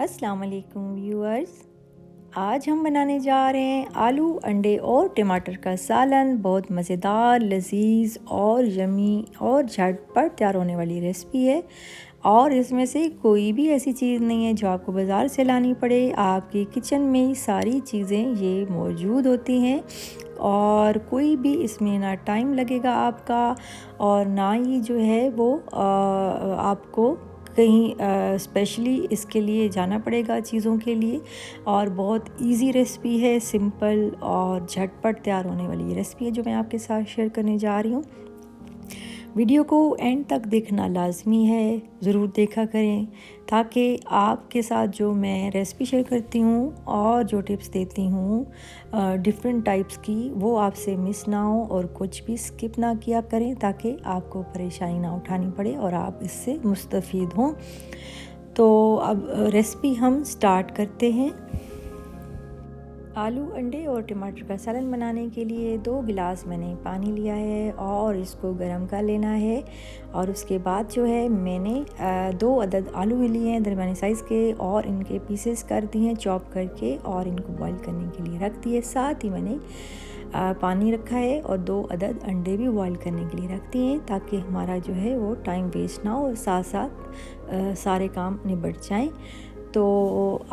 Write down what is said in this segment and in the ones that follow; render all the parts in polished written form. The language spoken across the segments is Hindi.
अस्सलाम वालेकुम व्यूअर्स। आज हम बनाने जा रहे हैं आलू अंडे और टमाटर का सालन। बहुत मज़ेदार, लजीज और यमी और झटपट तैयार होने वाली रेसिपी है। और इसमें से कोई भी ऐसी चीज़ नहीं है जो आपको बाज़ार से लानी पड़े। आपके किचन में ही सारी चीज़ें ये मौजूद होती हैं और कोई भी इसमें ना टाइम लगेगा आपका और ना ही जो है वो आपको कहीं स्पेशली इसके लिए जाना पड़ेगा चीज़ों के लिए। और बहुत इजी रेसिपी है, सिंपल और झटपट तैयार होने वाली ये रेसिपी है जो मैं आपके साथ शेयर करने जा रही हूँ। वीडियो को एंड तक देखना लाजमी है, ज़रूर देखा करें ताकि आपके साथ जो मैं रेसिपी शेयर करती हूँ और जो टिप्स देती हूँ डिफरेंट टाइप्स की, वो आपसे मिस ना हो और कुछ भी स्किप ना किया करें ताकि आपको परेशानी ना उठानी पड़े और आप इससे मुस्तफ़ीद हों। तो अब रेसिपी हम स्टार्ट करते हैं। आलू अंडे और टमाटर का सालन बनाने के लिए 2 गिलास मैंने पानी लिया है और इसको गर्म कर लेना है। और उसके बाद जो है मैंने 2 अदद आलू लिए हैं दरमियाने साइज़ के और इनके पीसेस कर दिए हैं चॉप करके और इनको बॉईल करने के लिए रख दिए। साथ ही मैंने पानी रखा है और 2 अदद अंडे भी बॉईल करने के लिए रख दिए हैं ताकि हमारा जो है वो टाइम वेस्ट ना हो और साथ साथ सारे काम निबट जाएँ। तो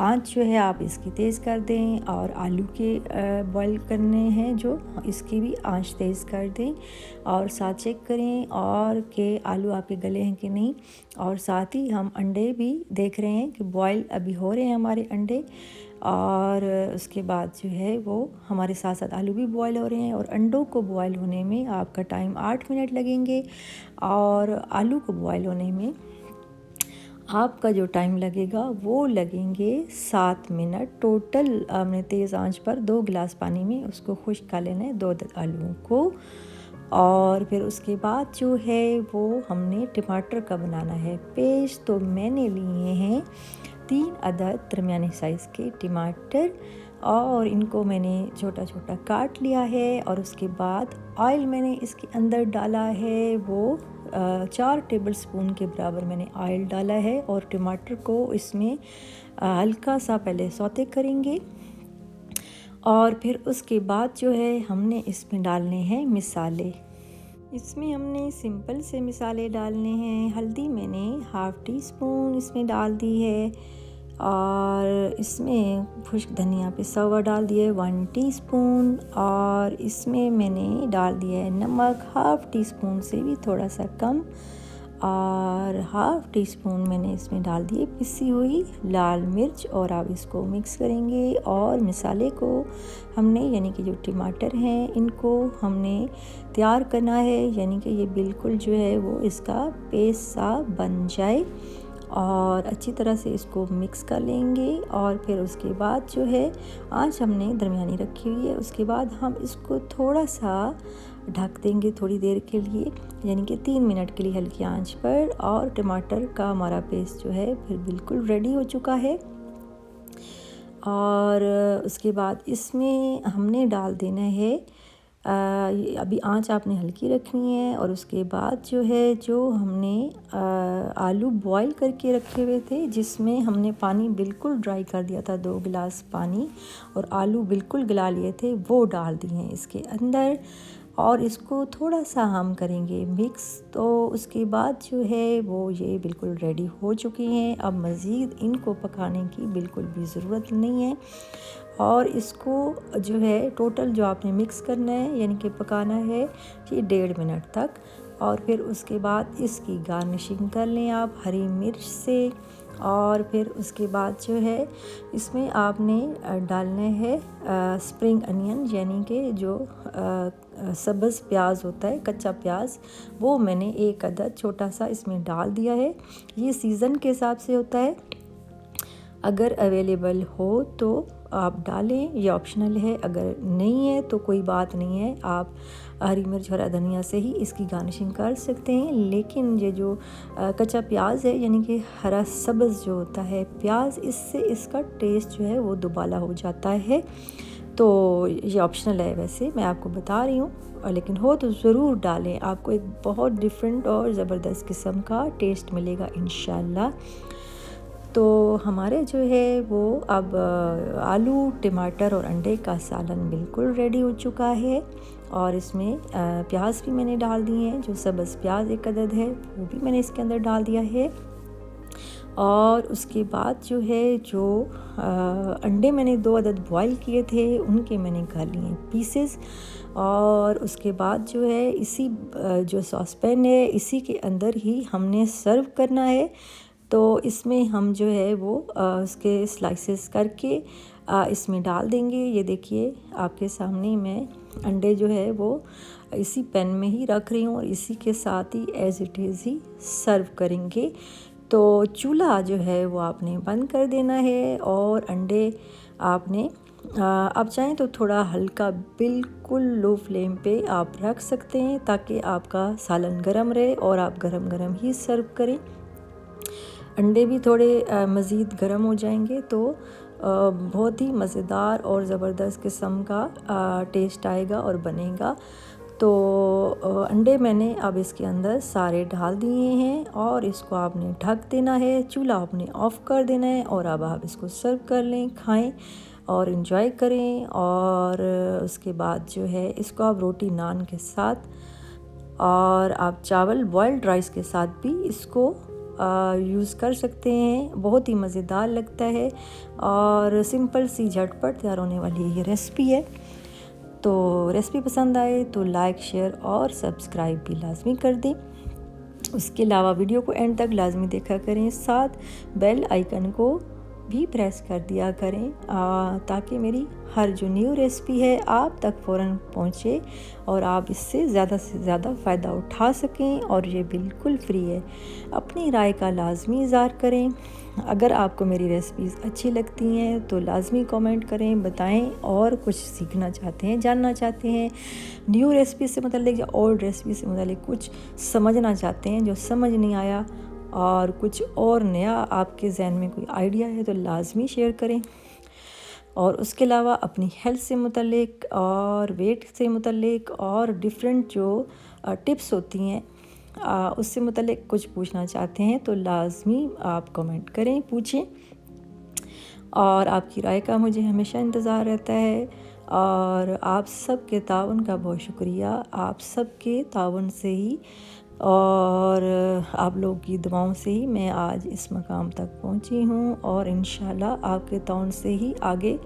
आंच जो है आप इसकी तेज़ कर दें और आलू के बॉईल करने हैं जो, इसकी भी आंच तेज़ कर दें और साथ चेक करें और कि आलू आपके गले हैं कि नहीं। और साथ ही हम अंडे भी देख रहे हैं कि बॉईल अभी हो रहे हैं हमारे अंडे और उसके बाद जो है वो हमारे साथ साथ आलू भी बॉईल हो रहे हैं। और अंडों को बॉईल होने में आपका टाइम 8 मिनट लगेंगे और आलू को बॉईल होने में आपका जो टाइम लगेगा वो लगेंगे 7 मिनट। टोटल हमने तेज़ आंच पर 2 गिलास पानी में उसको खुश्क कर लेना है 2 अदद आलूओं को। और फिर उसके बाद जो है वो हमने टमाटर का बनाना है पेस्ट। तो मैंने लिए हैं 3 अदद दरमियाने साइज़ के टमाटर और इनको मैंने छोटा छोटा काट लिया है। और उसके बाद ऑयल मैंने इसके अंदर डाला है वो 4 टेबल स्पून के बराबर मैंने ऑयल डाला है। और टमाटर को इसमें हल्का सा पहले सौते करेंगे और फिर उसके बाद जो है हमने इसमें डालने हैं मिसाले। इसमें हमने सिंपल से मिसाले डालने हैं। हल्दी मैंने हाफ़ टी स्पून इसमें डाल दी है और इसमें खुश्क धनिया पिसा हुआ डाल दिया है 1 टीस्पून। और इसमें मैंने डाल दिया है नमक हाफ़ टी स्पून से भी थोड़ा सा कम और हाफ़ टी स्पून मैंने इसमें डाल दिए पिसी हुई लाल मिर्च। और आप इसको मिक्स करेंगे और मिसाले को हमने यानी कि जो टमाटर हैं इनको हमने तैयार करना है, यानी कि ये बिल्कुल जो है वो इसका पेस्ट सा बन जाए और अच्छी तरह से इसको मिक्स कर लेंगे। और फिर उसके बाद जो है आंच हमने दरमियानी रखी हुई है। उसके बाद हम इसको थोड़ा सा ढक देंगे थोड़ी देर के लिए, यानी कि 3 मिनट के लिए हल्की आंच पर। और टमाटर का हमारा पेस्ट जो है फिर बिल्कुल रेडी हो चुका है। और उसके बाद इसमें हमने डाल देना है अभी आंच आपने हल्की रखनी है। और उसके बाद जो है जो हमने आलू बॉईल करके रखे हुए थे जिसमें हमने पानी बिल्कुल ड्राई कर दिया था 2 गिलास पानी और आलू बिल्कुल गला लिए थे, वो डाल दिए हैं इसके अंदर और इसको थोड़ा सा हम करेंगे मिक्स। तो उसके बाद जो है वो ये बिल्कुल रेडी हो चुकी हैं। अब मज़ीद इनको पकाने की बिल्कुल भी ज़रूरत नहीं है और इसको जो है टोटल जो आपने मिक्स करना है यानी कि पकाना है ये 1.5 मिनट तक। और फिर उसके बाद इसकी गार्निशिंग कर लें आप हरी मिर्च से। और फिर उसके बाद जो है इसमें आपने डालना है स्प्रिंग अनियन, यानी कि जो सब्ज़ प्याज होता है, कच्चा प्याज, वो मैंने 1 अदद छोटा सा इसमें डाल दिया है। ये सीज़न के हिसाब से होता है, अगर अवेलेबल हो तो आप डालें, ये ऑप्शनल है, अगर नहीं है तो कोई बात नहीं है, आप हरी मिर्च हरा धनिया से ही इसकी गार्निशिंग कर सकते हैं। लेकिन ये जो कच्चा प्याज है यानी कि हरा सब्ज़ जो होता है प्याज, इससे इसका टेस्ट जो है वो दुबाला हो जाता है। तो ये ऑप्शनल है, वैसे मैं आपको बता रही हूँ, लेकिन हो तो ज़रूर डालें, आपको एक बहुत डिफरेंट और ज़बरदस्त किस्म का टेस्ट मिलेगा इंशाल्लाह। तो हमारे जो है वो अब आलू, टमाटर और अंडे का सालन बिल्कुल रेडी हो चुका है। और इसमें प्याज भी मैंने डाल दिए हैं, जो सब्ज़ प्याज एक अदद है वो भी मैंने इसके अंदर डाल दिया है। और उसके बाद जो है जो अंडे मैंने 2 अदद बॉईल किए थे उनके मैंने कर लिए पीसेस। और उसके बाद जो है इसी जो सॉसपैन है इसी के अंदर ही हमने सर्व करना है। तो इसमें हम जो है वो उसके स्लाइसेस करके इसमें डाल देंगे। ये देखिए आपके सामने मैं अंडे जो है वो इसी पैन में ही रख रही हूँ और इसी के साथ ही एज़ इट इज़ ही सर्व करेंगे। तो चूल्हा जो है वो आपने बंद कर देना है और अंडे आपने आप चाहें तो थोड़ा हल्का बिल्कुल लो फ्लेम पे आप रख सकते हैं ताकि आपका सालन गरम रहे और आप गरम गरम ही सर्व करें। अंडे भी थोड़े मज़ीद गर्म हो जाएंगे तो बहुत ही मज़ेदार और ज़बरदस्त किस्म का टेस्ट आएगा और बनेगा। तो अंडे मैंने अब इसके अंदर सारे डाल दिए हैं और इसको आपने ढक देना है, चूल्हा आपने ऑफ़ कर देना है और अब आप इसको सर्व कर लें, खाएं और इन्जॉय करें। और उसके बाद जो है इसको आप रोटी नान के साथ और आप चावल बॉइल्ड राइस के साथ भी इसको यूज़ कर सकते हैं। बहुत ही मज़ेदार लगता है और सिंपल सी झटपट तैयार होने वाली ये रेसिपी है। तो रेसिपी पसंद आए तो लाइक, शेयर और सब्सक्राइब भी लाजमी कर दें। उसके अलावा वीडियो को एंड तक लाजमी देखा करें, साथ बेल आइकन को भी प्रेस कर दिया करें ताकि मेरी हर जो न्यू रेसिपी है आप तक फ़ौरन पहुँचे और आप इससे ज़्यादा से ज़्यादा फ़ायदा उठा सकें। और ये बिल्कुल फ्री है। अपनी राय का लाजमी इज़हार करें। अगर आपको मेरी रेसिपीज़ अच्छी लगती हैं तो लाजमी कमेंट करें, बताएं। और कुछ सीखना चाहते हैं, जानना चाहते हैं न्यू रेसिपी से मतलब या ओल्ड रेसिपी से मतलब कुछ समझना चाहते हैं जो समझ नहीं आया और कुछ और नया आपके जहन में कोई आइडिया है तो लाजमी शेयर करें। और उसके अलावा अपनी हेल्थ से मुतल्लिक और वेट से मुतल्लिक और डिफरेंट जो टिप्स होती हैं उससे मुतल्लिक कुछ पूछना चाहते हैं तो लाजमी आप कमेंट करें, पूछें। और आपकी राय का मुझे हमेशा इंतज़ार रहता है। और आप सब के ताउन का बहुत शुक्रिया। आप सब के ताउन से ही और आप लोगों की दुआओं से ही मैं आज इस मकाम तक पहुंची हूं और इंशाल्लाह आपके ताउन से ही आगे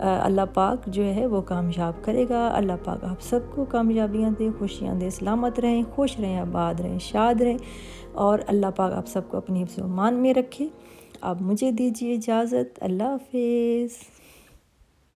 अल्लाह पाक जो है वो कामयाब करेगा। अल्लाह पाक आप सबको कामयाबियां दे, खुशियां दे, सलामत रहें, खुश रहें, आबाद रहें, शाद रहें और अल्लाह पाक आप सबको अपनी हिफ्ज़-ओ-मान में रखे। अब मुझे दीजिए इजाज़त। अल्लाह हाफ़िज़।